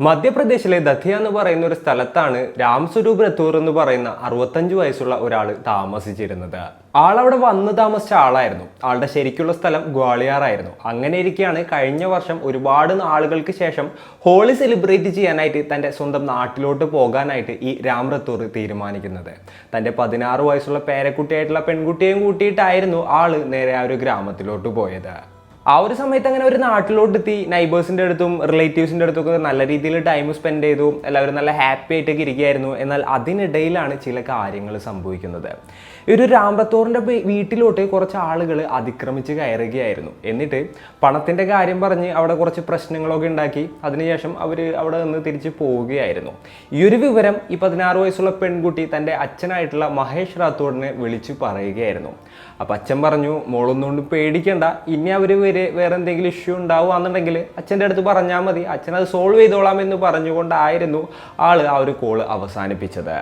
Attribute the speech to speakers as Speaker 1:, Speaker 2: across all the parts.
Speaker 1: മധ്യപ്രദേശിലെ ദധിയ എന്ന് പറയുന്ന ഒരു സ്ഥലത്താണ് രാംസ്വരൂപ് രത്തൂർ എന്ന് പറയുന്ന 65 വയസ്സുള്ള ഒരാൾ താമസിച്ചിരുന്നത്. ആളവിടെ വന്ന് താമസിച്ച ആളായിരുന്നു. ആളുടെ ശരിക്കുള്ള സ്ഥലം ഗ്വാളിയാർ ആയിരുന്നു. അങ്ങനെ ഇരിക്കെയാണ് കഴിഞ്ഞ വർഷം ഒരുപാട് നാളുകൾക്ക് ശേഷം ഹോളി സെലിബ്രേറ്റ് ചെയ്യാനായിട്ട് തൻ്റെ സ്വന്തം നാട്ടിലോട്ട് പോകാനായിട്ട് ഈ രാം രത്തൂർ തീരുമാനിക്കുന്നത്. തൻ്റെ 16 വയസ്സുള്ള പേരക്കുട്ടിയായിട്ടുള്ള പെൺകുട്ടിയെയും കൂട്ടിയിട്ടായിരുന്നു ആള് നേരെ ആ ഒരു ഗ്രാമത്തിലോട്ട് പോയത്. ആ ഒരു സമയത്ത് അങ്ങനെ ഒരു നാട്ടിലോട്ടെത്തി നൈബേഴ്സിൻ്റെ അടുത്തും റിലേറ്റീവ്സിൻ്റെ അടുത്തൊക്കെ നല്ല രീതിയിൽ ടൈം സ്പെൻഡ് ചെയ്തു. എല്ലാവരും നല്ല ഹാപ്പി ആയിട്ടൊക്കെ ഇരിക്കുകയായിരുന്നു. എന്നാൽ അതിനിടയിലാണ് ചില കാര്യങ്ങൾ സംഭവിക്കുന്നത്. ഈ ഒരു രാം രത്തൂറിൻ്റെ വീട്ടിലോട്ട് കുറച്ച് ആളുകൾ അതിക്രമിച്ച് കയറുകയായിരുന്നു. എന്നിട്ട് പണത്തിൻ്റെ കാര്യം പറഞ്ഞ് അവിടെ കുറച്ച് പ്രശ്നങ്ങളൊക്കെ ഉണ്ടാക്കി. അതിനുശേഷം അവർ അവിടെ നിന്ന് തിരിച്ച് പോവുകയായിരുന്നു. ഈ ഒരു വിവരം ഈ 16 വയസ്സുള്ള പെൺകുട്ടി തൻ്റെ അച്ഛനായിട്ടുള്ള മഹേഷ് റാത്തോഡിനെ വിളിച്ചു പറയുകയായിരുന്നു. അപ്പം അച്ഛൻ പറഞ്ഞു, മോളൊന്നുകൊണ്ട് പേടിക്കണ്ട, ഇനി അവർ വേറെ എന്തെങ്കിലും ഇഷ്യൂ ഉണ്ടാവുകയാണെന്നുണ്ടെങ്കിൽ അച്ഛൻ്റെ അടുത്ത് പറഞ്ഞാൽ മതി, അച്ഛൻ അത് സോൾവ് ചെയ്തോളാം എന്ന് പറഞ്ഞുകൊണ്ടായിരുന്നു ആൾ ആ ഒരു കോള് അവസാനിപ്പിച്ചത്.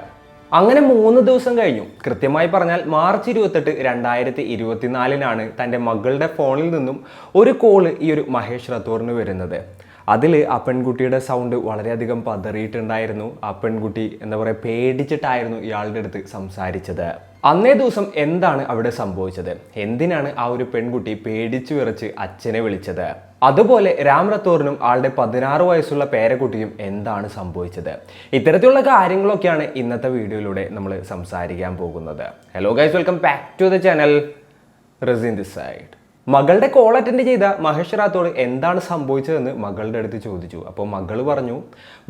Speaker 1: അങ്ങനെ 3 ദിവസം കഴിഞ്ഞു. കൃത്യമായി പറഞ്ഞാൽ മാർച്ച് 28, 2024 തൻ്റെ മകളുടെ ഫോണിൽ നിന്നും ഒരു കോള് ഈ ഒരു മഹേഷ് റാത്തോറിന് വരുന്നത്. അതിൽ ആ പെൺകുട്ടിയുടെ സൗണ്ട് വളരെയധികം പതറിയിട്ടുണ്ടായിരുന്നു. ആ പെൺകുട്ടി എന്താ പറയുക, പേടിച്ചിട്ടായിരുന്നു ഇയാളുടെ അടുത്ത് സംസാരിച്ചത്. അന്നേ ദിവസം എന്താണ് അവിടെ സംഭവിച്ചത്? എന്തിനാണ് ആ ഒരു പെൺകുട്ടി പേടിച്ചു വിറച്ച് അച്ഛനെ വിളിച്ചത്? അതുപോലെ രാം രത്തൂറിനും ആളുടെ 16 വയസ്സുള്ള പേരക്കുട്ടിയും എന്താണ് സംഭവിച്ചത്? ഇത്തരത്തിലുള്ള കാര്യങ്ങളൊക്കെയാണ് ഇന്നത്തെ വീഡിയോയിലൂടെ നമ്മൾ സംസാരിക്കാൻ പോകുന്നത്. Hello guys, welcome back to the channel. Rasin this side. മകളുടെ കോൾ അറ്റൻഡ് ചെയ്ത മഹേഷ് റാത്തോഡ് എന്താണ് സംഭവിച്ചതെന്ന് മകളുടെ അടുത്ത് ചോദിച്ചു. അപ്പോൾ മകൾ പറഞ്ഞു,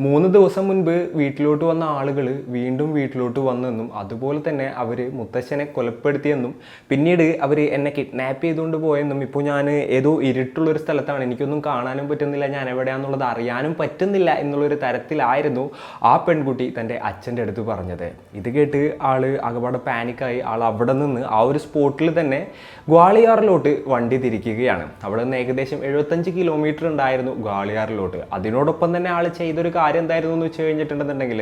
Speaker 1: 3 ദിവസം മുൻപ് വീട്ടിലോട്ട് വന്ന ആളുകൾ വീണ്ടും വീട്ടിലോട്ട് വന്നെന്നും അതുപോലെ തന്നെ അവർ മുത്തശ്ശനെ കൊലപ്പെടുത്തിയെന്നും പിന്നീട് അവർ എന്നെ കിഡ്നാപ്പ് ചെയ്തുകൊണ്ട് പോയെന്നും ഇപ്പോൾ ഞാൻ ഏതോ ഇരുട്ടുള്ളൊരു സ്ഥലത്താണ്, എനിക്കൊന്നും കാണാനും പറ്റുന്നില്ല, ഞാൻ എവിടെയാണെന്നുള്ളത് അറിയാനും പറ്റുന്നില്ല എന്നുള്ളൊരു തരത്തിലായിരുന്നു ആ പെൺകുട്ടി തൻ്റെ അച്ഛൻ്റെ അടുത്ത് പറഞ്ഞത്. ഇത് കേട്ട് ആൾ അകപാടെ പാനിക്കായി. ആൾ അവിടെ നിന്ന് ആ ഒരു സ്പോട്ടിൽ തന്നെ ഗ്വാളിയാറിലോട്ട് വണ്ടി തിരിക്കുകയാണ്. അവിടെ നിന്ന് ഏകദേശം 75 കിലോമീറ്റർ ഉണ്ടായിരുന്നു ഗ്വാളിയാറിലോട്ട്. അതിനോടൊപ്പം തന്നെ ആൾ ചെയ്തൊരു കാര്യം എന്തായിരുന്നു എന്ന് വെച്ച് കഴിഞ്ഞിട്ടുണ്ടെന്നുണ്ടെങ്കിൽ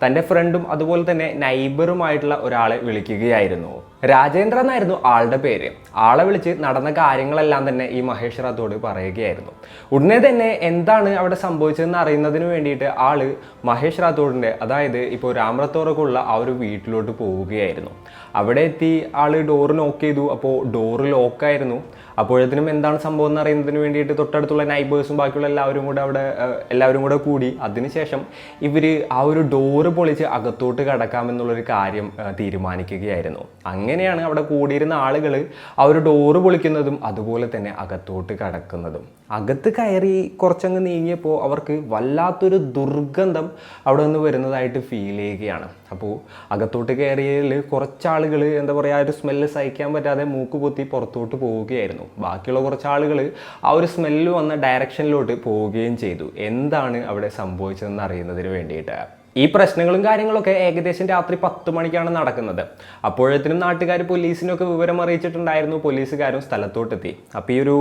Speaker 1: തൻ്റെ ഫ്രണ്ടും അതുപോലെ തന്നെ നൈബറുമായിട്ടുള്ള ഒരാളെ വിളിക്കുകയായിരുന്നു. രാജേന്ദ്ര എന്നായിരുന്നു ആളുടെ പേര്. ആളെ വിളിച്ച് നടന്ന കാര്യങ്ങളെല്ലാം തന്നെ ഈ മഹേഷ് റാത്തോഡ് പറയുകയായിരുന്നു. ഉടനെ തന്നെ എന്താണ് അവിടെ സംഭവിച്ചതെന്ന് അറിയുന്നതിന് വേണ്ടിയിട്ട് ആള് മഹേഷ് റാത്തോഡിൻ്റെ, അതായത് ഇപ്പോൾ രാം രത്തൂറൊക്കെ ഉള്ള ആ ഒരു വീട്ടിലോട്ട് പോവുകയായിരുന്നു. അവിടെ എത്തി ആള് ഡോറ് ലോക്ക് ചെയ്തു. അപ്പോൾ ഡോറ് ലോക്കായിരുന്നു. അപ്പോഴത്തേനും എന്താണ് സംഭവം എന്ന് അറിയുന്നതിന് വേണ്ടിയിട്ട് തൊട്ടടുത്തുള്ള നൈബേഴ്സും ബാക്കിയുള്ള എല്ലാവരും കൂടെ കൂടി അതിനുശേഷം ഇവർ ആ ഒരു ഡോറ് പൊളിച്ച് അകത്തോട്ട് കടക്കാമെന്നുള്ളൊരു കാര്യം തീരുമാനിക്കുകയായിരുന്നു. അങ്ങനെയാണ് അവിടെ കൂടിയിരുന്ന ആളുകൾ ആ ഒരു ഡോറ് പൊളിക്കുന്നതും അതുപോലെ തന്നെ അകത്തോട്ട് കടക്കുന്നതും. അകത്ത് കയറി കുറച്ചങ്ങ് നീങ്ങിയപ്പോൾ അവർക്ക് വല്ലാത്തൊരു ദുർഗന്ധം അവിടെ നിന്ന് വരുന്നതായിട്ട് ഫീൽ ചെയ്യുകയാണ്. അപ്പോൾ അകത്തോട്ട് കയറിയതിൽ കുറച്ചാളുകൾ എന്താ പറയുക, ഒരു സ്മെല്ല് സഹിക്കാൻ പറ്റാതെ മൂക്ക് പൊത്തി പുറത്തോട്ട് പോവുകയായിരുന്നു. ബാക്കിയുള്ള കുറച്ച് ആളുകൾ ആ ഒരു സ്മെല്ല് വന്ന ഡയറക്ഷനിലോട്ട് പോവുകയും ചെയ്തു. എന്താണ് അവിടെ സംഭവിച്ചതെന്ന് അറിയുന്നതിന് വേണ്ടിയിട്ട്. ഈ പ്രശ്നങ്ങളും കാര്യങ്ങളൊക്കെ ഏകദേശം രാത്രി 10 മണിക്കാണ് നടക്കുന്നത്. അപ്പോഴത്തേനും നാട്ടുകാർ പോലീസിനൊക്കെ വിവരം അറിയിച്ചിട്ടുണ്ടായിരുന്നു. പോലീസുകാരും സ്ഥലത്തോട്ടെത്തി. അപ്പോൾ ഈ ഒരു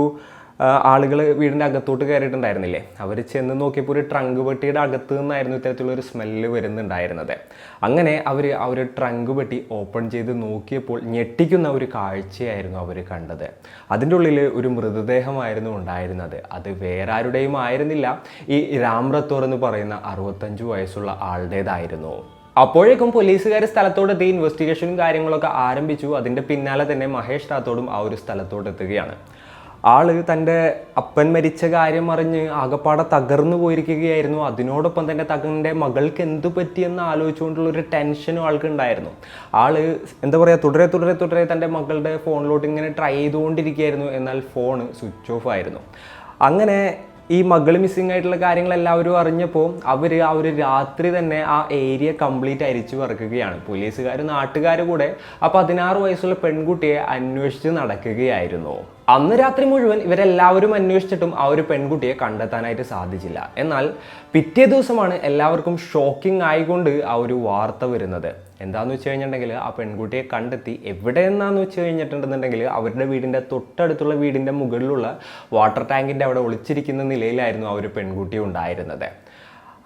Speaker 1: ആളുകൾ വീടിൻ്റെ അകത്തോട്ട് കയറിയിട്ടുണ്ടായിരുന്നില്ലേ, അവർ ചെന്ന് നോക്കിയപ്പോൾ ഒരു ട്രങ്ക് പെട്ടിയുടെ അകത്ത് നിന്നായിരുന്നു ഇത്തരത്തിലുള്ളൊരു സ്മെല്ല് വരുന്നുണ്ടായിരുന്നത്. അങ്ങനെ അവർ ആ ഒരു ട്രങ്ക് പെട്ടി ഓപ്പൺ ചെയ്ത് നോക്കിയപ്പോൾ ഞെട്ടിക്കുന്ന ഒരു കാഴ്ചയായിരുന്നു അവർ കണ്ടത്. അതിൻ്റെ ഉള്ളിൽ ഒരു മൃതദേഹമായിരുന്നു ഉണ്ടായിരുന്നത്. അത് വേറെ ആരുടെയും ആയിരുന്നില്ല, ഈ രാം രത്തൂർ എന്ന് പറയുന്ന 65 വയസ്സുള്ള ആളുടേതായിരുന്നു. അപ്പോഴേക്കും പോലീസുകാർ സ്ഥലത്തോടെത്തി ഇൻവെസ്റ്റിഗേഷനും കാര്യങ്ങളൊക്കെ ആരംഭിച്ചു. അതിൻ്റെ പിന്നാലെ തന്നെ മഹേഷ് റാത്തോഡും ആ ഒരു സ്ഥലത്തോടെത്തുകയാണ്. ആള് തൻ്റെ അപ്പൻ മരിച്ച കാര്യം അറിഞ്ഞ് ആകപ്പാടെ തകർന്നു പോയിരിക്കുകയായിരുന്നു. അതിനോടൊപ്പം തന്നെ തൻ്റെ മകൾക്ക് എന്തു പറ്റിയെന്ന് ആലോചിച്ചുകൊണ്ടുള്ളൊരു ടെൻഷനും ആൾക്കുണ്ടായിരുന്നു. ആള് എന്താ പറയുക, തുടരെ തൻ്റെ മകളുടെ ഫോണിലോട്ട് ഇങ്ങനെ ട്രൈ ചെയ്തുകൊണ്ടിരിക്കുകയായിരുന്നു. എന്നാൽ ഫോണ് സ്വിച്ച് ഓഫ് ആയിരുന്നു. അങ്ങനെ ഈ മകൾ മിസ്സിങ് ആയിട്ടുള്ള കാര്യങ്ങൾ എല്ലാവരും അറിഞ്ഞപ്പോൾ അവർ ആ ഒരു രാത്രി തന്നെ ആ ഏരിയ കംപ്ലീറ്റ് അരിച്ചു പറക്കുകയാണ്. പോലീസുകാരും നാട്ടുകാരും കൂടെ ആ 16 വയസ്സുള്ള പെൺകുട്ടിയെ അന്വേഷിച്ച് നടക്കുകയായിരുന്നു. അന്ന് രാത്രി മുഴുവൻ ഇവരെല്ലാവരും അന്വേഷിച്ചിട്ടും ആ ഒരു പെൺകുട്ടിയെ കണ്ടെത്താനായിട്ട് സാധിച്ചില്ല. എന്നാൽ പിറ്റേ ദിവസമാണ് എല്ലാവർക്കും ഷോക്കിംഗ് ആയിക്കൊണ്ട് ആ ഒരു വാർത്ത വരുന്നത്. എന്താണെന്ന് വെച്ച് കഴിഞ്ഞിട്ടുണ്ടെങ്കിൽ ആ പെൺകുട്ടിയെ കണ്ടെത്തി. എവിടെയെന്നാന്ന് വെച്ച് കഴിഞ്ഞിട്ടുണ്ടെന്നുണ്ടെങ്കിൽ അവരുടെ വീടിൻ്റെ തൊട്ടടുത്തുള്ള വീടിൻ്റെ മുകളിലുള്ള വാട്ടർ ടാങ്കിൻ്റെ അവിടെ ഒളിച്ചിരിക്കുന്ന നിലയിലായിരുന്നു ആ ഒരു പെൺകുട്ടി ഉണ്ടായിരുന്നത്.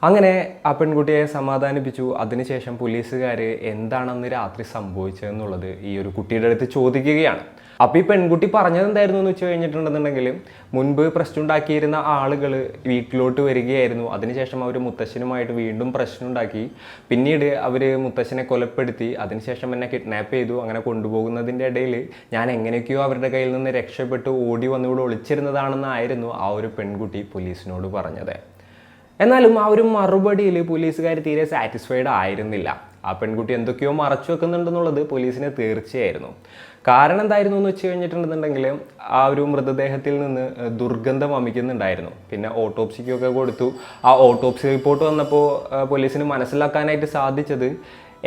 Speaker 1: അങ്ങനെ ആ പെൺകുട്ടിയെ സമാധാനിപ്പിച്ചു. അതിനുശേഷം പോലീസുകാർ എന്താണെന്ന് രാത്രി സംഭവിച്ചതെന്നുള്ളത് ഈ ഒരു കുട്ടിയുടെ അടുത്ത് ചോദിക്കുകയാണ്. അപ്പോൾ ഈ പെൺകുട്ടി പറഞ്ഞത് എന്തായിരുന്നു എന്ന് വെച്ച് കഴിഞ്ഞിട്ടുണ്ടെന്നുണ്ടെങ്കിൽ, മുൻപ് പ്രശ്നം ഉണ്ടാക്കിയിരുന്ന ആളുകൾ വീട്ടിലോട്ട് വരികയായിരുന്നു. അതിനുശേഷം അവർ മുത്തശ്ശനുമായിട്ട് വീണ്ടും പ്രശ്നം ഉണ്ടാക്കി. പിന്നീട് അവർ മുത്തശ്ശനെ കൊലപ്പെടുത്തി. അതിനുശേഷം എന്നെ കിഡ്നാപ്പ് ചെയ്തു. അങ്ങനെ കൊണ്ടുപോകുന്നതിൻ്റെ ഇടയിൽ ഞാൻ എങ്ങനെയൊക്കെയോ അവരുടെ കയ്യിൽ നിന്ന് രക്ഷപ്പെട്ട് ഓടി വന്നിവിടെ ഒളിച്ചിരുന്നതാണെന്നായിരുന്നു ആ ഒരു പെൺകുട്ടി പോലീസിനോട് പറഞ്ഞത്. എന്നാലും ആ ഒരു മറുപടിയിൽ പോലീസുകാർ തീരെ സാറ്റിസ്ഫൈഡ് ആയിരുന്നില്ല. ആ പെൺകുട്ടി എന്തൊക്കെയോ മറച്ചു വെക്കുന്നുണ്ടെന്നുള്ളത് പോലീസിന് തീർച്ചയായിരുന്നു. കാരണം എന്തായിരുന്നു എന്ന് വെച്ച് കഴിഞ്ഞിട്ടുണ്ടെന്നുണ്ടെങ്കിൽ, ആ ഒരു മൃതദേഹത്തിൽ നിന്ന് ദുർഗന്ധം വമിക്കുന്നുണ്ടായിരുന്നു. പിന്നെ ഓട്ടോപ്സിക്കൊക്കെ കൊടുത്തു. ആ ഓട്ടോപ്സി റിപ്പോർട്ട് വന്നപ്പോൾ പോലീസിന് മനസ്സിലാക്കാനായിട്ട് സാധിച്ചത്,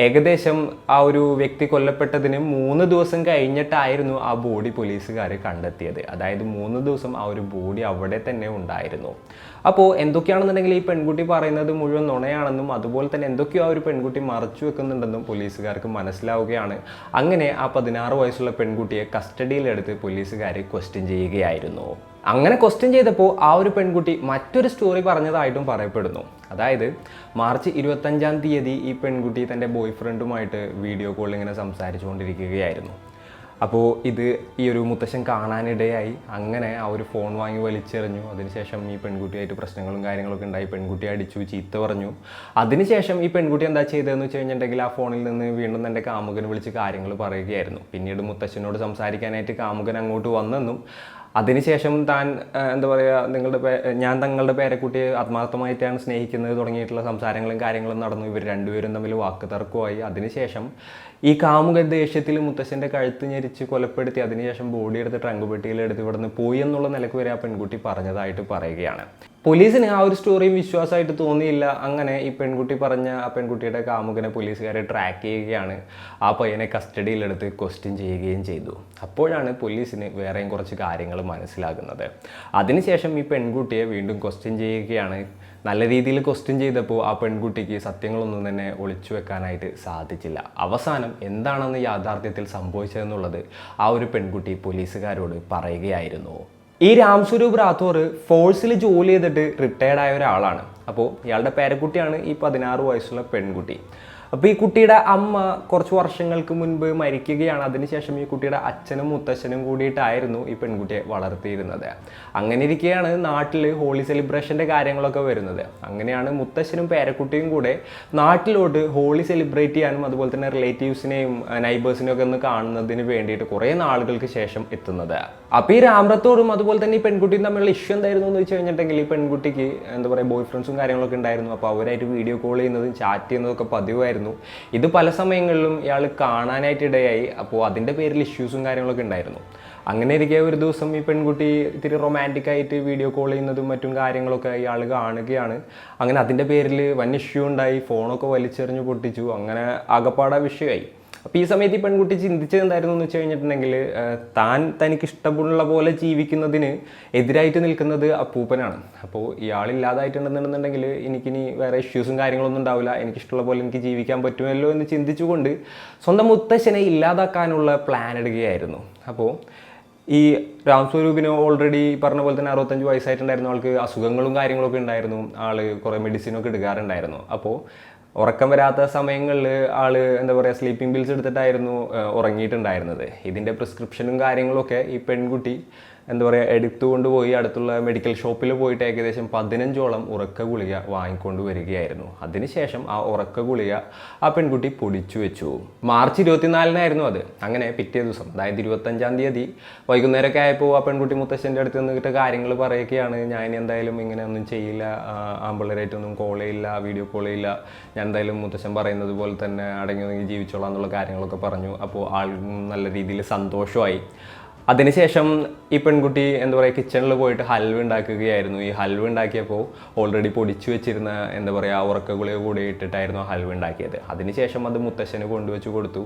Speaker 1: ഏകദേശം ആ ഒരു വ്യക്തി കൊല്ലപ്പെട്ടതിന് 3 ദിവസം കഴിഞ്ഞിട്ടായിരുന്നു ആ ബോഡി പോലീസുകാർ കണ്ടെത്തിയത്. അതായത് 3 ദിവസം ആ ഒരു ബോഡി അവിടെ തന്നെ ഉണ്ടായിരുന്നു. അപ്പോൾ എന്തൊക്കെയാണെന്നുണ്ടെങ്കിൽ ഈ പെൺകുട്ടി പറയുന്നത് മുഴുവൻ നുണയാണെന്നും അതുപോലെ തന്നെ എന്തൊക്കെയോ ആ ഒരു പെൺകുട്ടി മറച്ചു വെക്കുന്നുണ്ടെന്നും പോലീസുകാർക്ക് മനസ്സിലാവുകയാണ്. അങ്ങനെ ആ 16 വയസ്സുള്ള പെൺകുട്ടിയെ കസ്റ്റഡിയിലെടുത്ത് പോലീസുകാർ ക്വസ്റ്റ്യൻ ചെയ്യുകയായിരുന്നു. അങ്ങനെ ക്വസ്റ്റ്യൻ ചെയ്തപ്പോൾ ആ ഒരു പെൺകുട്ടി മറ്റൊരു സ്റ്റോറി പറഞ്ഞതായിട്ടും പറയപ്പെടുന്നു. അതായത് മാർച്ച് 25-ാം തീയതി ഈ പെൺകുട്ടി തൻ്റെ ബോയ് ഫ്രണ്ടുമായിട്ട് വീഡിയോ കോളിൽ ഇങ്ങനെ സംസാരിച്ചുകൊണ്ടിരിക്കുകയായിരുന്നു. അപ്പോൾ ഇത് ഈ ഒരു മുത്തശ്ശൻ കാണാനിടയായി. അങ്ങനെ ആ ഒരു ഫോൺ വാങ്ങി വലിച്ചെറിഞ്ഞു. അതിനുശേഷം ഈ പെൺകുട്ടിയായിട്ട് പ്രശ്നങ്ങളും കാര്യങ്ങളൊക്കെ ഉണ്ടായി. പെൺകുട്ടി അടിച്ചു, ചീത്ത പറഞ്ഞു. അതിനുശേഷം ഈ പെൺകുട്ടി എന്താ ചെയ്തതെന്ന് വെച്ച് കഴിഞ്ഞിട്ടുണ്ടെങ്കിൽ, ആ ഫോണിൽ നിന്ന് വീണ്ടും തൻ്റെ കാമുകനെ വിളിച്ച് കാര്യങ്ങൾ പറയുകയായിരുന്നു. പിന്നീട് മുത്തശ്ശനോട് സംസാരിക്കാനായിട്ട് കാമുകൻ അങ്ങോട്ട് വന്നെന്നും അതിനുശേഷം താൻ എന്താ പറയുക, ഞാൻ തങ്ങളുടെ പേരക്കുട്ടിയെ ആത്മാർത്ഥമായിട്ടാണ് സ്നേഹിക്കുന്നത് തുടങ്ങിയിട്ടുള്ള സംസാരങ്ങളും കാര്യങ്ങളും നടന്നു. ഇവർ രണ്ടുപേരും തമ്മിൽ വാക്ക് തർക്കമായി. അതിനുശേഷം ഈ കാമുക ദേഷ്യത്തിൽ മുത്തശ്ശൻ്റെ കഴുത്ത് ഞെരിച്ച് കൊലപ്പെടുത്തി. അതിനുശേഷം ബോഡി എടുത്ത് ട്രങ്ക് പെട്ടിയിലെടുത്ത് ഇവിടെ നിന്ന് പോയി എന്നുള്ള നിലക്ക് വരെ ആ പെൺകുട്ടി പറഞ്ഞതായിട്ട് പറയുകയാണ്. പോലീസിന് ആ ഒരു സ്റ്റോറിയും വിശ്വാസമായിട്ട് തോന്നിയില്ല. അങ്ങനെ ഈ പെൺകുട്ടി പറഞ്ഞ ആ പെൺകുട്ടിയുടെ കാമുകനെ പോലീസുകാരെ ട്രാക്ക് ചെയ്യുകയാണ്. ആ പയ്യനെ കസ്റ്റഡിയിലെടുത്ത് ക്വസ്റ്റ്യൻ ചെയ്യുകയും ചെയ്തു. അപ്പോഴാണ് പോലീസിന് വേറെയും കുറച്ച് കാര്യങ്ങൾ മനസ്സിലാകുന്നത്. അതിനുശേഷം ഈ പെൺകുട്ടിയെ വീണ്ടും ക്വസ്റ്റ്യൻ ചെയ്യുകയാണ്. നല്ല രീതിയിൽ ക്വസ്റ്റ്യൻ ചെയ്തപ്പോൾ ആ പെൺകുട്ടിക്ക് സത്യങ്ങളൊന്നും തന്നെ ഒളിച്ചു വെക്കാനായിട്ട് സാധിച്ചില്ല. അവസാനം എന്താണെന്ന് യാഥാർത്ഥ്യത്തിൽ സംഭവിച്ചതെന്നുള്ളത് ആ ഒരു പെൺകുട്ടി പോലീസുകാരോട് പറയുകയായിരുന്നു. ഈ രാംസ്വരൂപ് റാത്തോർ ഫോഴ്സിൽ ജോലി ചെയ്തിട്ട് റിട്ടയർഡ് ആയ ഒരാളാണ്. അപ്പോൾ ഇയാളുടെ പേരക്കുട്ടിയാണ് ഈ 16 വയസ്സുള്ള പെൺകുട്ടി. അപ്പോൾ ഈ കുട്ടിയുടെ അമ്മ കുറച്ച് വർഷങ്ങൾക്ക് മുൻപ് മരിക്കുകയാണ്. അതിനുശേഷം ഈ കുട്ടിയുടെ അച്ഛനും മുത്തച്ഛനും കൂടിയിട്ടായിരുന്നു ഈ പെൺകുട്ടിയെ വളർത്തിയിരുന്നത്. അങ്ങനെ ഇരിക്കുകയാണ് നാട്ടിൽ ഹോളി സെലിബ്രേഷൻ്റെ കാര്യങ്ങളൊക്കെ വരുന്നത്. അങ്ങനെയാണ് മുത്തച്ഛനും പേരക്കുട്ടിയും കൂടെ നാട്ടിലോട്ട് ഹോളി സെലിബ്രേറ്റ് ചെയ്യാനും അതുപോലെ തന്നെ റിലേറ്റീവ്സിനെയും നൈബേഴ്സിനെയും ഒക്കെ ഒന്ന് കാണുന്നതിന് വേണ്ടിയിട്ട് കുറേ നാളുകൾക്ക് ശേഷം എത്തുന്നത്. അപ്പോൾ ഈ രാംറത്തോടും അതുപോലെ തന്നെ ഈ പെൺകുട്ടിയും തമ്മിലുള്ള ഇഷ്യൂ എന്തായിരുന്നു എന്ന് വെച്ച് കഴിഞ്ഞിട്ടുണ്ടെങ്കിൽ, ഈ പെൺകുട്ടിക്ക് എന്താ പറയുക ബോയ് ഫ്രണ്ട്സും കാര്യങ്ങളൊക്കെ ഉണ്ടായിരുന്നു. അപ്പോൾ അവരായിട്ട് വീഡിയോ കോൾ ചെയ്യുന്നതും ചാറ്റ് ചെയ്യുന്നതൊക്കെ പതിവായിരുന്നു. ഇത് പല സമയങ്ങളിലും ഇയാൾ കാണാനായിട്ടിടയായി. അപ്പോൾ അതിൻ്റെ പേരിൽ ഇഷ്യൂസും കാര്യങ്ങളൊക്കെ ഉണ്ടായിരുന്നു. അങ്ങനെ ഇരിക്കെ ഒരു ദിവസം ഈ പെൺകുട്ടി ഇത്തിരി റൊമാൻറ്റിക് ആയിട്ട് വീഡിയോ കോൾ ചെയ്യുന്നതും മറ്റും കാര്യങ്ങളൊക്കെ ഇയാൾ കാണുകയാണ്. അങ്ങനെ അതിൻ്റെ പേരിൽ വൻ ഇഷ്യൂ ഉണ്ടായി. ഫോണൊക്കെ വലിച്ചെറിഞ്ഞ് പൊട്ടിച്ചു. അങ്ങനെ ആകപ്പാട വിഷയമായി. അപ്പോൾ ഈ സമയത്ത് ഈ പെൺകുട്ടി ചിന്തിച്ചത് എന്തായിരുന്നു എന്ന് വെച്ച് കഴിഞ്ഞിട്ടുണ്ടെങ്കിൽ, തനിക്ക് ഇഷ്ടമുള്ള പോലെ ജീവിക്കുന്നതിന് എതിരായിട്ട് നിൽക്കുന്നത് അപ്പൂപ്പനാണ്. അപ്പോൾ ഇയാളില്ലാതായിട്ടുണ്ടെന്നുണ്ടെന്നുണ്ടെങ്കിൽ എനിക്കിനി വേറെ ഇഷ്യൂസും കാര്യങ്ങളൊന്നും ഉണ്ടാവില്ല, എനിക്കിഷ്ടമുള്ള പോലെ എനിക്ക് ജീവിക്കാൻ പറ്റുമല്ലോ എന്ന് ചിന്തിച്ചുകൊണ്ട് സ്വന്തം മുത്തശ്ശനെ ഇല്ലാതാക്കാനുള്ള പ്ലാൻ എടുക്കുകയായിരുന്നു. അപ്പോൾ ഈ രാംസ്വരൂപിന് ഓൾറെഡി പറഞ്ഞ പോലെ തന്നെ 65 വയസ്സായിട്ടുണ്ടായിരുന്നു. ആൾക്ക് അസുഖങ്ങളും കാര്യങ്ങളൊക്കെ ഉണ്ടായിരുന്നു. ആൾ കുറേ മെഡിസിനൊക്കെ എടുക്കാറുണ്ടായിരുന്നു. അപ്പോൾ ഉറക്കം വരാത്ത സമയങ്ങളിൽ ആൾ എന്താ പറയുക സ്ലീപ്പിംഗ് പിൽസ് എടുത്തിട്ടായിരുന്നു ഉറങ്ങിയിട്ടുണ്ടായിരുന്നത്. ഇതിൻ്റെ പ്രിസ്ക്രിപ്ഷനും കാര്യങ്ങളൊക്കെ ഈ പെൺകുട്ടി എന്താ പറയുക എടുത്തുകൊണ്ട് പോയി അടുത്തുള്ള മെഡിക്കൽ ഷോപ്പിൽ പോയിട്ട് ഏകദേശം 15ഓളം ഉറക്ക ഗുളിക വാങ്ങിക്കൊണ്ട് വരികയായിരുന്നു. അതിനുശേഷം ആ ഉറക്ക ഗുളിക ആ പെൺകുട്ടി പൊടിച്ചു വെച്ചു. മാർച്ച് 24-നായിരുന്നു അത്. അങ്ങനെ പിറ്റേ ദിവസം, അതായത് 25-ാം തീയതി വൈകുന്നേരമൊക്കെ ആയപ്പോൾ ആ പെൺകുട്ടി മുത്തശ്ശൻ്റെ അടുത്ത് നിന്നിട്ട് കാര്യങ്ങൾ പറയുകയാണ്. ഞാൻ എന്തായാലും ഇങ്ങനെ ഒന്നും ചെയ്യില്ല, ആമ്പിള്ളേരായിട്ടൊന്നും കോൾ ചെയ്യില്ല, വീഡിയോ കോൾ ചെയ്യില്ല, ഞാൻ എന്തായാലും മുത്തശ്ശൻ പറയുന്നത് പോലെ തന്നെ അടങ്ങി ഒതുങ്ങി ജീവിച്ചോളാം എന്നുള്ള കാര്യങ്ങളൊക്കെ പറഞ്ഞു. അപ്പോൾ ആൾ നല്ല രീതിയിൽ സന്തോഷമായി. അതിനുശേഷം ഈ പെൺകുട്ടി എന്താ പറയുക കിച്ചണിൽ പോയിട്ട് ഹൽവ ഉണ്ടാക്കുകയായിരുന്നു. ഈ ഹൽവ ഉണ്ടാക്കിയപ്പോൾ ഓൾറെഡി പൊടിച്ചു വെച്ചിരുന്ന എന്താ പറയുക ഉറക്ക ഗുളിക കൂടെ ഇട്ടിട്ടായിരുന്നു ഹൽവ ഉണ്ടാക്കിയത്. അതിനുശേഷം അത് മുത്തശ്ശന് കൊണ്ടുവച്ച് കൊടുത്തു.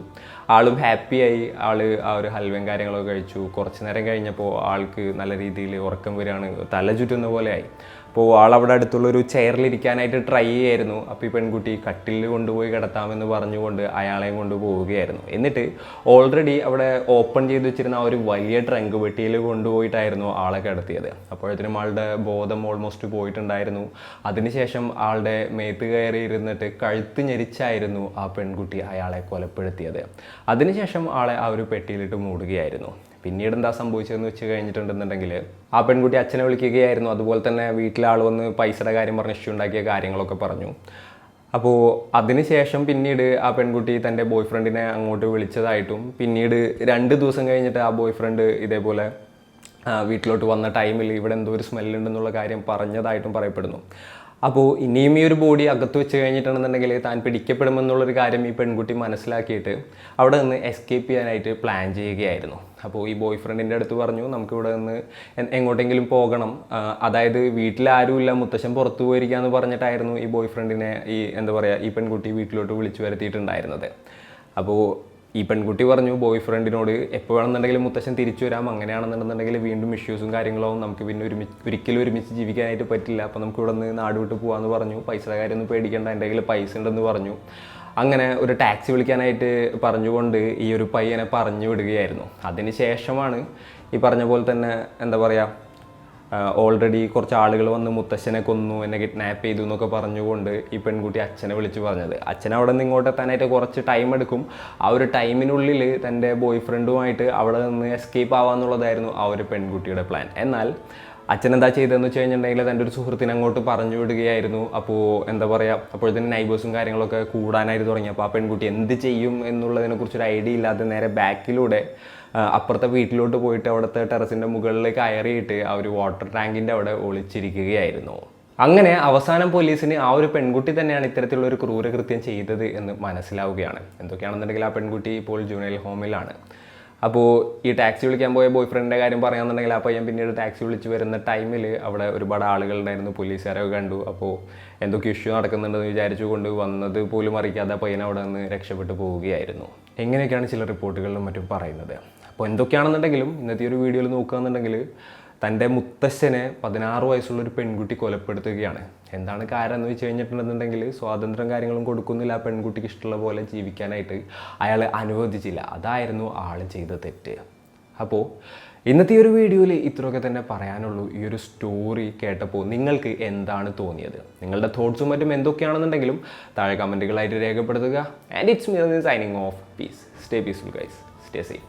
Speaker 1: ആളും ഹാപ്പിയായി. ആ ഒരു ഹൽവയും കാര്യങ്ങളൊക്കെ കഴിച്ചു. കുറച്ച് നേരം കഴിഞ്ഞപ്പോൾ ആൾക്ക് നല്ല രീതിയിൽ ഉറക്കം വരികയാണ്, തല ചുറ്റുന്ന പോലെയായി. അപ്പോൾ ആളവിടെ അടുത്തുള്ളൊരു ചെയറിലിരിക്കാനായിട്ട് ട്രൈ ചെയ്യായിരുന്നു. അപ്പോൾ ഈ പെൺകുട്ടി കട്ടിലിൽ കൊണ്ടുപോയി കിടത്താമെന്ന് പറഞ്ഞുകൊണ്ട് അയാളെയും കൊണ്ട് പോവുകയായിരുന്നു. എന്നിട്ട് ഓൾറെഡി അവിടെ ഓപ്പൺ ചെയ്ത് വെച്ചിരുന്ന ആ ഒരു വലിയ ട്രങ്ക് പെട്ടിയിൽ കൊണ്ടുപോയിട്ടായിരുന്നു ആളെ കിടത്തിയത്. അപ്പോഴത്തേനും ആളുടെ ബോധം ഓൾമോസ്റ്റ് പോയിട്ടുണ്ടായിരുന്നു. അതിനുശേഷം ആളുടെ മേത്ത് കയറി ഇരുന്നിട്ട് കഴുത്ത് ഞെരിച്ചായിരുന്നു ആ പെൺകുട്ടി അയാളെ കൊലപ്പെടുത്തിയത്. അതിനുശേഷം ആളെ ആ ഒരു പെട്ടിയിലിട്ട് മൂടുകയായിരുന്നു. പിന്നീട് എന്താ സംഭവിച്ചതെന്ന് വെച്ച് കഴിഞ്ഞിട്ടുണ്ടെന്നുണ്ടെങ്കിൽ ആ പെൺകുട്ടി അച്ഛനെ വിളിക്കുകയായിരുന്നു. അതുപോലെ തന്നെ വീട്ടിലെ ആൾ വന്ന് പൈസയുടെ കാര്യം പറഞ്ഞ് ഇഷ്യൂ ഉണ്ടാക്കിയ കാര്യങ്ങളൊക്കെ പറഞ്ഞു. അപ്പോൾ അതിനുശേഷം പിന്നീട് ആ പെൺകുട്ടി തൻ്റെ ബോയ് ഫ്രണ്ടിനെ അങ്ങോട്ട് വിളിച്ചതായിട്ടും പിന്നീട് 2 ദിവസം കഴിഞ്ഞിട്ട് ആ ബോയ് ഫ്രണ്ട് ഇതേപോലെ വീട്ടിലോട്ട് വന്ന ടൈമിൽ ഇവിടെ എന്തോ ഒരു സ്മെല്ലുണ്ടെന്നുള്ള കാര്യം പറഞ്ഞതായിട്ടും പറയപ്പെടുന്നു. അപ്പോൾ ഇനിയും ഈ ഒരു ബോഡി അകത്ത് വെച്ച് കഴിഞ്ഞിട്ടുണ്ടെന്നുണ്ടെങ്കിൽ താൻ പിടിക്കപ്പെടുമെന്നുള്ളൊരു കാര്യം ഈ പെൺകുട്ടി മനസ്സിലാക്കിയിട്ട് അവിടെ നിന്ന് എസ്കേപ്പ് ചെയ്യാനായിട്ട് പ്ലാൻ ചെയ്യുകയായിരുന്നു. അപ്പോൾ ഈ ബോയ് ഫ്രണ്ടിൻ്റെ അടുത്ത് പറഞ്ഞു, നമുക്കിവിടെ നിന്ന് എങ്ങോട്ടെങ്കിലും പോകണം, അതായത് വീട്ടിലാരുമില്ല, മുത്തശ്ശൻ പുറത്തു പോയിരിക്കാന്ന് പറഞ്ഞിട്ടായിരുന്നു ഈ ബോയ് ഫ്രണ്ടിനെ ഈ പെൺകുട്ടി വീട്ടിലോട്ട് വിളിച്ചു വരുത്തിയിട്ടുണ്ടായിരുന്നത്. അപ്പോൾ ഈ പെൺകുട്ടി പറഞ്ഞു ബോയ് ഫ്രണ്ടിനോട് എപ്പോൾ വേണമെന്നുണ്ടെങ്കിലും മുത്തശ്ശൻ തിരിച്ചു വരാം, അങ്ങനെയാണെന്നുണ്ടെന്നുണ്ടെങ്കിൽ വീണ്ടും ഇഷ്യൂസും കാര്യങ്ങളും നമുക്ക് പിന്നെ ഒരിക്കലും ഒരുമിച്ച് ജീവിക്കാനായിട്ട് പറ്റില്ല, അപ്പോൾ നമുക്ക് ഇവിടെ നിന്ന് നാട് വിട്ട് പോകാമെന്ന് പറഞ്ഞു. പൈസയുടെ കാര്യമൊന്നും പേടിക്കേണ്ട, എൻ്റെ കയ്യിൽ പൈസ ഉണ്ടെന്ന് പറഞ്ഞു. അങ്ങനെ ഒരു ടാക്സി വിളിക്കാനായിട്ട് പറഞ്ഞുകൊണ്ട് ഈ ഒരു പയ്യനെ പറഞ്ഞു വിടുകയായിരുന്നു. അതിന് ശേഷമാണ് ഈ പറഞ്ഞ പോലെ തന്നെ ഓൾറെഡി കുറച്ച് ആളുകൾ വന്ന് മുത്തശ്ശനെ കൊന്നു, എന്നെ കിഡ്നാപ്പ് ചെയ്തു എന്നൊക്കെ പറഞ്ഞുകൊണ്ട് ഈ പെൺകുട്ടി അച്ഛനെ വിളിച്ചു പറഞ്ഞത്. അച്ഛൻ അവിടെ നിന്ന് ഇങ്ങോട്ട് എത്താനായിട്ട് കുറച്ച് ടൈം എടുക്കും. ആ ഒരു ടൈമിനുള്ളിൽ തൻ്റെ ബോയ് ഫ്രണ്ടുമായിട്ട് അവിടെ നിന്ന് എസ്കേപ്പ് ആവാന്നുള്ളതായിരുന്നു ആ ഒരു പെൺകുട്ടിയുടെ പ്ലാൻ. എന്നാൽ അച്ഛൻ എന്താ ചെയ്തതെന്ന് വെച്ച് കഴിഞ്ഞിട്ടുണ്ടെങ്കിൽ തൻ്റെ ഒരു സുഹൃത്തിനെ അങ്ങോട്ട് പറഞ്ഞു വിടുകയായിരുന്നു. അപ്പോൾ അപ്പോഴത്തേന് നൈബേഴ്സും കാര്യങ്ങളൊക്കെ കൂടാനായിട്ട് തുടങ്ങി. അപ്പോൾ ആ പെൺകുട്ടി എന്ത് ചെയ്യും എന്നുള്ളതിനെക്കുറിച്ചൊരു ഐഡിയ ഇല്ലാതെ നേരെ ബാക്കിലൂടെ അപ്പുറത്തെ വീട്ടിലോട്ട് പോയിട്ട് അവിടുത്തെ ടെറസിൻ്റെ മുകളിലേക്ക് കയറിയിട്ട് ആ ഒരു വാട്ടർ ടാങ്കിൻ്റെ അവിടെ ഒളിച്ചിരിക്കുകയായിരുന്നു. അങ്ങനെ അവസാനം പോലീസിന് ആ ഒരു പെൺകുട്ടി തന്നെയാണ് ഇത്തരത്തിലുള്ള ഒരു ക്രൂരകൃത്യം ചെയ്തത് എന്ന് മനസ്സിലാവുകയാണ്. എന്തൊക്കെയാണെന്നുണ്ടെങ്കിൽ ആ പെൺകുട്ടി ഇപ്പോൾ ജുവനൈൽ ഹോമിലാണ്. അപ്പോൾ ഈ ടാക്സി വിളിക്കാൻ പോയ ബോയ് ഫ്രണ്ടിൻ്റെ കാര്യം പറയാമെന്നുണ്ടെങ്കിൽ ആ പയ്യൻ പിന്നീട് ടാക്സി വിളിച്ച് വരുന്ന ടൈമിൽ അവിടെ ഒരുപാട് ആളുകളുണ്ടായിരുന്നു, പോലീസുകാരൊക്കെ കണ്ടു. അപ്പോൾ എന്തൊക്കെ ഇഷ്യൂ നടക്കുന്നുണ്ടെന്ന് വിചാരിച്ചു കൊണ്ട് വന്നത് പോലും അറിയിക്കാതെ പയ്യൻ അവിടെ നിന്ന് രക്ഷപ്പെട്ടു പോവുകയായിരുന്നു. എങ്ങനെയൊക്കെയാണ് ചില റിപ്പോർട്ടുകളിലും മറ്റും പറയുന്നത്. അപ്പോൾ എന്തൊക്കെയാണെന്നുണ്ടെങ്കിലും ഇന്നത്തെ ഒരു വീഡിയോയിൽ നോക്കുകയാണെന്നുണ്ടെങ്കിൽ തൻ്റെ മുത്തശ്ശനെ 16 വയസ്സുള്ളൊരു പെൺകുട്ടി കൊലപ്പെടുത്തുകയാണ്. എന്താണ് കാരണം എന്ന് വെച്ച് കഴിഞ്ഞിട്ടുണ്ടെന്നുണ്ടെങ്കിൽ സ്വാതന്ത്ര്യം കാര്യങ്ങളും കൊടുക്കുന്നില്ല, ആ പെൺകുട്ടിക്ക് ഇഷ്ടമുള്ള പോലെ ജീവിക്കാനായിട്ട് അയാൾ അനുവദിച്ചില്ല. അതായിരുന്നു ആൾ ചെയ്ത തെറ്റ്. അപ്പോൾ ഇന്നത്തെ ഒരു വീഡിയോയിൽ ഇത്രയൊക്കെ തന്നെ പറയാനുള്ളൂ. ഈ ഒരു സ്റ്റോറി കേട്ടപ്പോൾ നിങ്ങൾക്ക് എന്താണ് തോന്നിയത്? നിങ്ങളുടെ തോട്ട്സും മറ്റും എന്തൊക്കെയാണെന്നുണ്ടെങ്കിലും താഴെ കമൻറ്റുകളായിട്ട് രേഖപ്പെടുത്തുക. And it's me signing off. Peace. Stay peaceful guys. Stay safe.